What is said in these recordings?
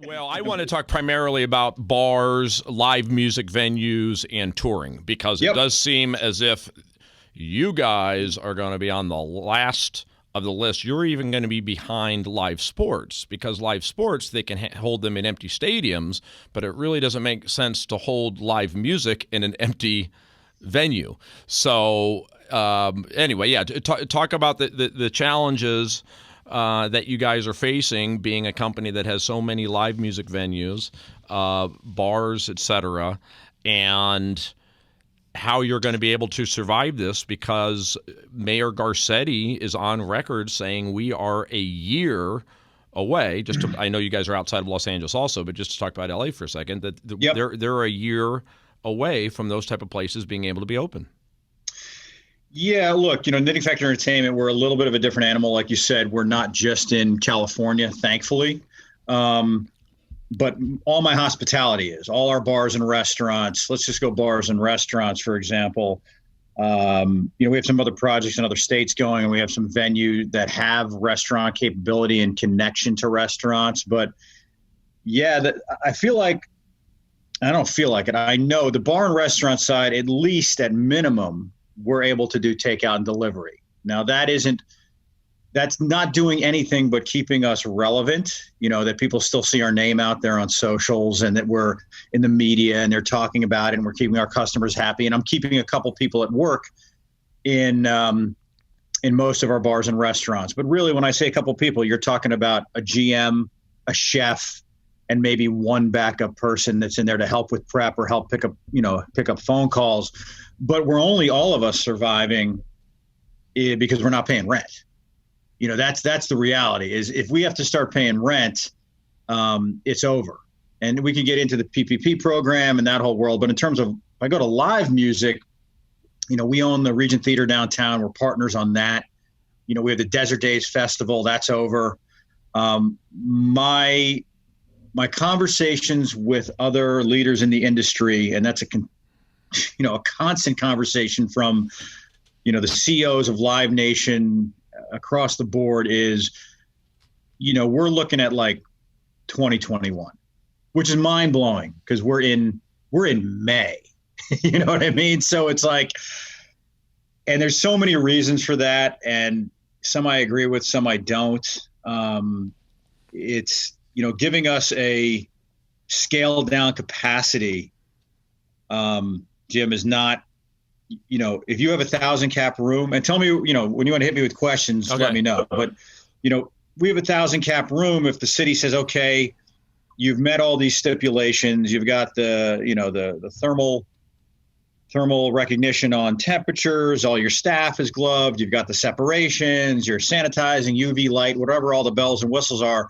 Well, I want to talk primarily about bars, live music venues, and touring, because it Yep. does seem as if you guys are going to be on the last of the list. You're even going to be behind live sports, because live sports, they can hold them in empty stadiums, but it really doesn't make sense to hold live music in an empty venue. So anyway, yeah, talk about the challenges that you guys are facing, being a company that has so many live music venues, bars, etc., and how you're going to be able to survive this, because Mayor Garcetti is on record saying we are a year away. I know you guys are outside of Los Angeles also, but just to talk about LA for a second, that Yep. they're a year away from those type of places being able to be open. Yeah, look, Knitting Factory Entertainment, we're a little bit of a different animal. Like you said, we're not just in California, thankfully. But all my hospitality is, all our bars and restaurants. Let's just go bars and restaurants, for example. We have some other projects in other states going, and we have some venues that have restaurant capability and connection to restaurants. But yeah, I don't feel like it. I know the bar and restaurant side, at least at minimum, we're able to do takeout and delivery. Now that's not doing anything but keeping us relevant, that people still see our name out there on socials, and that we're in the media and they're talking about it, and we're keeping our customers happy. And I'm keeping a couple people at work in most of our bars and restaurants. But really, when I say a couple people, you're talking about a GM, a chef, and maybe one backup person that's in there to help with prep or help pick up phone calls. But we're only all of us surviving because we're not paying rent. That's the reality. Is if we have to start paying rent, it's over. And we can get into the PPP program and that whole world. But in terms of, if I go to live music, we own the Regent Theater downtown. We're partners on that. We have the Desert Days Festival. That's over. My conversations with other leaders in the industry, and that's a constant conversation from, the CEOs of Live Nation across the board, is, we're looking at like 2021, which is mind blowing, because we're in May. You know what I mean? So it's like, and there's so many reasons for that, and some I agree with, some I don't. It's, giving us a scaled down capacity, Jim, is not, if you have 1,000 cap room, and tell me, when you want to hit me with questions, okay, let me know. But, we have 1,000 cap room. If the city says, okay, you've met all these stipulations, you've got the thermal recognition on temperatures, all your staff is gloved, you've got the separations, you're sanitizing, UV light, whatever all the bells and whistles are.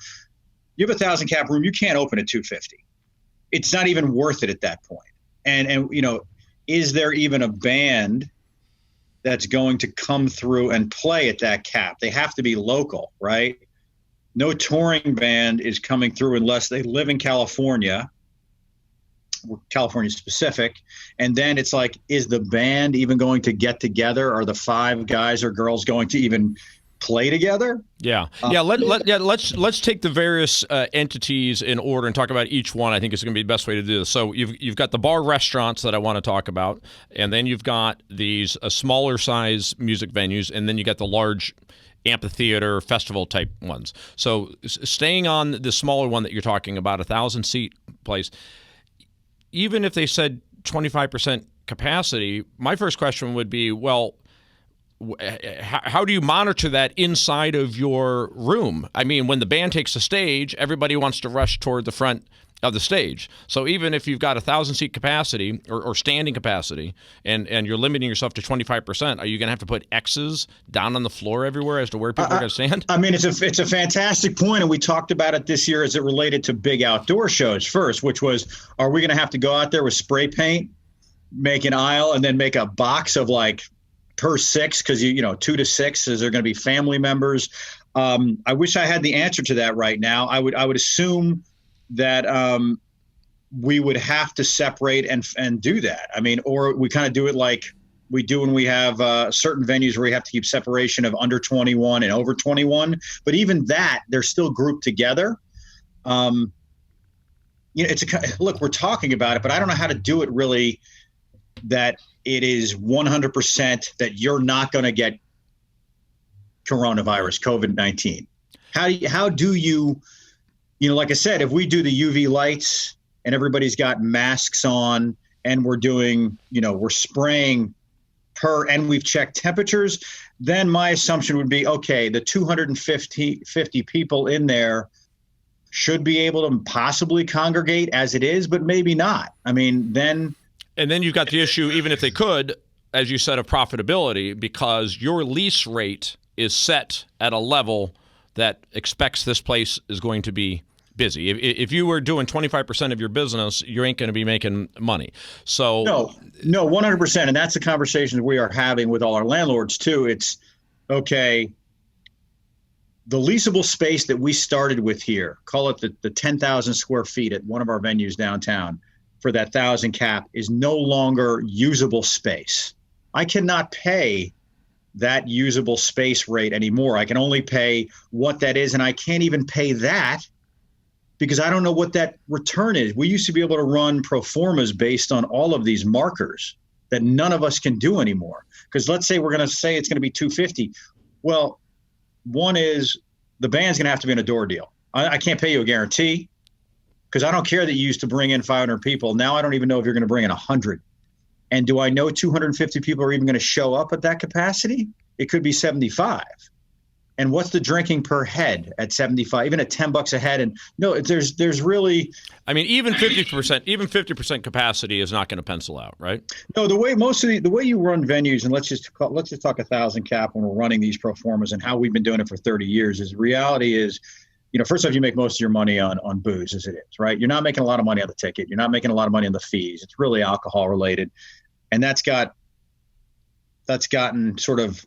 You have 1,000 cap room, you can't open at 250. It's not even worth it at that point. And is there even a band that's going to come through and play at that cap? They have to be local, right? No touring band is coming through unless they live in California. We're California specific. And then it's like, is the band even going to get together? Are the 5 guys or girls going to even play together? Yeah. Let's take the various entities in order and talk about each one. I think it's going to be the best way to do this. So you've got the bar restaurants that I want to talk about, and then you've got these smaller size music venues, and then you got the large amphitheater festival type ones. So staying on the smaller one that you're talking about, 1,000 seat place, even if they said 25% capacity, my first question would be, well, how do you monitor that inside of your room? I mean, when the band takes the stage, everybody wants to rush toward the front of the stage. So even if you've got 1,000 seat capacity or standing capacity, and you're limiting yourself to 25%, are you going to have to put X's down on the floor everywhere as to where people are going to stand? I mean, it's a fantastic point, and we talked about it this year as it related to big outdoor shows first, which was, are we going to have to go out there with spray paint, make an aisle, and then make a box of like per 6, because 2 to 6 is there going to be family members. I wish I had the answer to that right now. I would assume that we would have to separate and do that. I mean, or we kind of do it like we do when we have certain venues where we have to keep separation of under 21 and over 21. But even that, they're still grouped together. look, we're talking about it, but I don't know how to do it really that it is 100% that you're not going to get coronavirus, COVID-19. How do you, like I said, if we do the UV lights and everybody's got masks on and we're doing, we're spraying and we've checked temperatures, then my assumption would be, okay, the 250 people in there should be able to possibly congregate as it is, but maybe not. I mean, then. And then you've got the issue, even if they could, as you said, of profitability, because your lease rate is set at a level that expects this place is going to be busy. If you were doing 25% of your business, you ain't going to be making money. So no, 100%. And that's the conversations we are having with all our landlords too. It's okay. The leasable space that we started with here, call it the 10,000 square feet at one of our venues downtown for that 1,000 cap, is no longer usable space. I cannot pay that usable space rate anymore. I can only pay what that is, and I can't even pay that because I don't know what that return is. We used to be able to run pro formas based on all of these markers that none of us can do anymore. Because let's say we're going to say it's going to be 250. Well, one is the band's going to have to be in a door deal. I can't pay you a guarantee because I don't care that you used to bring in 500 people. Now I don't even know if you're going to bring in 100. And do I know 250 people are even going to show up at that capacity? It could be 75. And what's the drinking per head at 75, even at $10 a head? And no, there's really, I mean, even 50% capacity is not going to pencil out, right? No, the way you run venues, and let's just talk 1,000 cap when we're running these pro formas and how we've been doing it for 30 years is reality is, first off, you make most of your money on booze as it is, right? You're not making a lot of money on the ticket. You're not making a lot of money on the fees. It's really alcohol related. And that's gotten sort of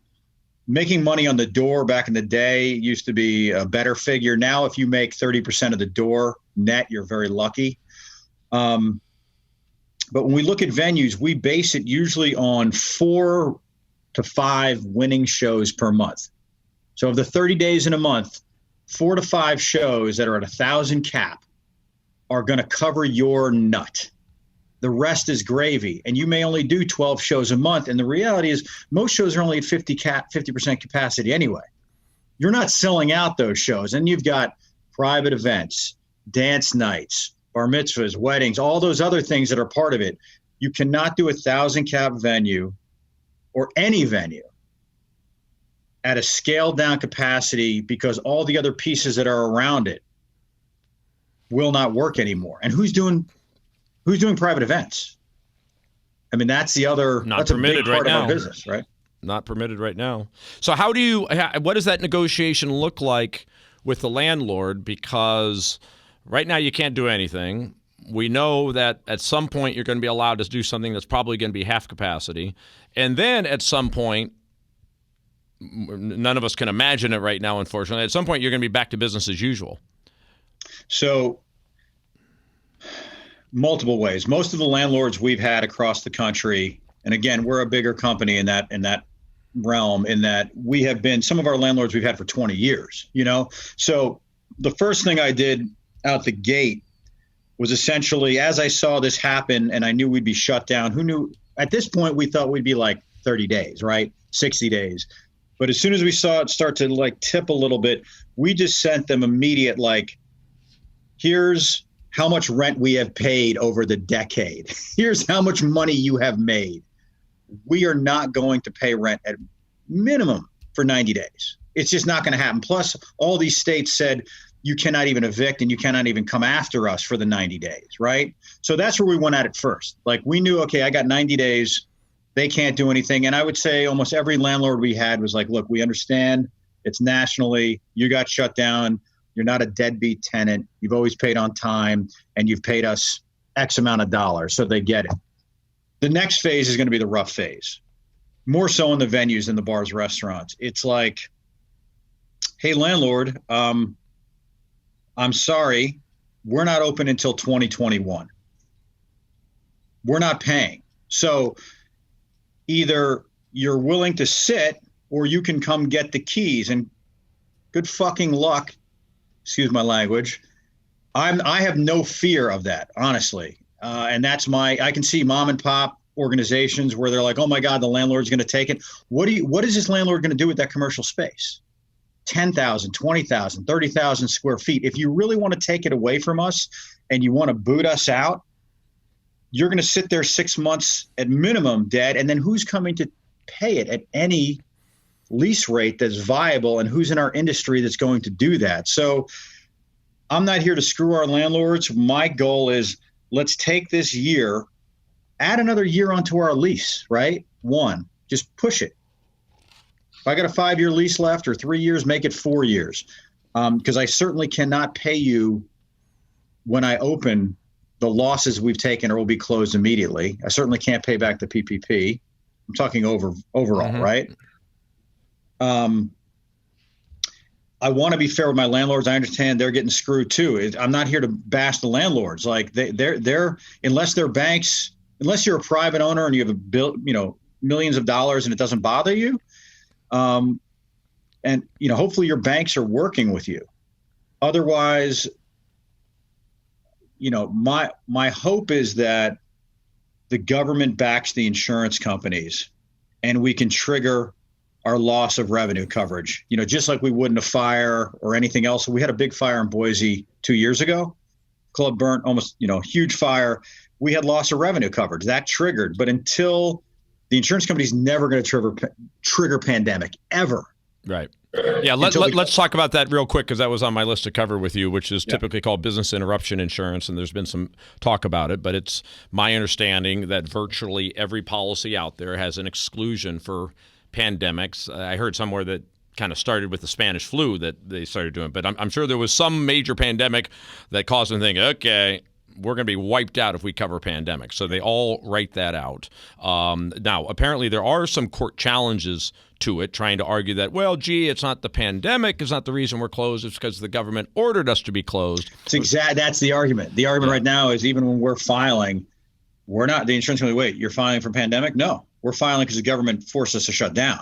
making money on the door back in the day used to be a better figure. Now, if you make 30% of the door net, you're very lucky. But when we look at venues, we base it usually on 4 to 5 winning shows per month. So of the 30 days in a month, 4 to 5 shows that are at 1,000 cap are going to cover your nut. The rest is gravy, and you may only do 12 shows a month. And the reality is most shows are only at 50% capacity anyway. You're not selling out those shows. And you've got private events, dance nights, bar mitzvahs, weddings, all those other things that are part of it. You cannot do 1,000 cap venue or any venue at a scaled down capacity because all the other pieces that are around it will not work anymore. And who's doing private events? I mean, that's the other, not that's a permitted big part right of now. our business, right? Not permitted right now. So what does that negotiation look like with the landlord? Because right now you can't do anything. We know that at some point you're going to be allowed to do something that's probably going to be half capacity. And then at some point, none of us can imagine it right now, unfortunately, at some point you're going to be back to business as usual. So multiple ways. Most of the landlords we've had across the country, and again, we're a bigger company in that realm, in that we have been, some of our landlords we've had for 20 years, So the first thing I did out the gate was essentially, as I saw this happen and I knew we'd be shut down, who knew at this point we thought we'd be like 30 days, right? 60 days. But as soon as we saw it start to like tip a little bit, we just sent them immediate, like, here's how much rent we have paid over the decade. Here's how much money you have made. We are not going to pay rent at minimum for 90 days. It's just not going to happen. Plus, all these states said you cannot even evict and you cannot even come after us for the 90 days, right? So that's where we went at it first. Like, we knew, okay, I got 90 days. They can't do anything. And I would say almost every landlord we had was like, look, we understand it's nationally. You got shut down. You're not a deadbeat tenant. You've always paid on time, and you've paid us X amount of dollars, so they get it. The next phase is going to be the rough phase, more so in the venues than the bars, restaurants. It's like, hey, landlord, I'm sorry, we're not open until 2021. We're not paying. So either you're willing to sit or you can come get the keys, and good fucking luck, excuse my language, I have no fear of that, honestly. And I can see mom and pop organizations where they're like, oh my God, the landlord's going to take it. What is this landlord going to do with that commercial space? 10,000, 20,000, 30,000 square feet. If you really want to take it away from us and you want to boot us out, you're going to sit there 6 months at minimum dead. And then who's coming to pay it at any lease rate that's viable, and who's in our industry that's going to do that? So I'm not here to screw our landlords. My goal is, let's take this year, add another year onto our lease, right? One, just push it. If I got a 5-year lease left or 3 years, make it 4 years. Because I certainly cannot pay you when I open the losses we've taken or will be closed immediately. I certainly can't pay back the PPP. I'm talking overall, right? I want to be fair with my landlords. I understand they're getting screwed too. I'm not here to bash the landlords. Like they're unless they're banks, unless you're a private owner and you have millions of dollars and it doesn't bother you. And hopefully your banks are working with you. Otherwise, my hope is that the government backs the insurance companies and we can trigger our loss of revenue coverage, just like we would in a fire or anything else. We had a big fire in Boise 2 years ago. Club burnt, almost, huge fire. We had loss of revenue coverage that triggered. But until the insurance company's never going to trigger pandemic ever. Right. Yeah, let's talk about that real quick, because that was on my list to cover with you, which is typically called business interruption insurance, and there's been some talk about it. But it's my understanding that virtually every policy out there has an exclusion for pandemics. I heard somewhere that kind of started with the Spanish flu that they started doing, but I'm sure there was some major pandemic that caused them to think, okay, we're going to be wiped out if we cover pandemic. So they all write that out. Now, apparently there are some court challenges to it, trying to argue that, well, gee, it's not the pandemic, it's not the reason we're closed, it's because the government ordered us to be closed. That's the argument. The argument right now is, even when we're filing, we're not, the insurance company, wait, you're filing for pandemic? No, we're filing because the government forced us to shut down.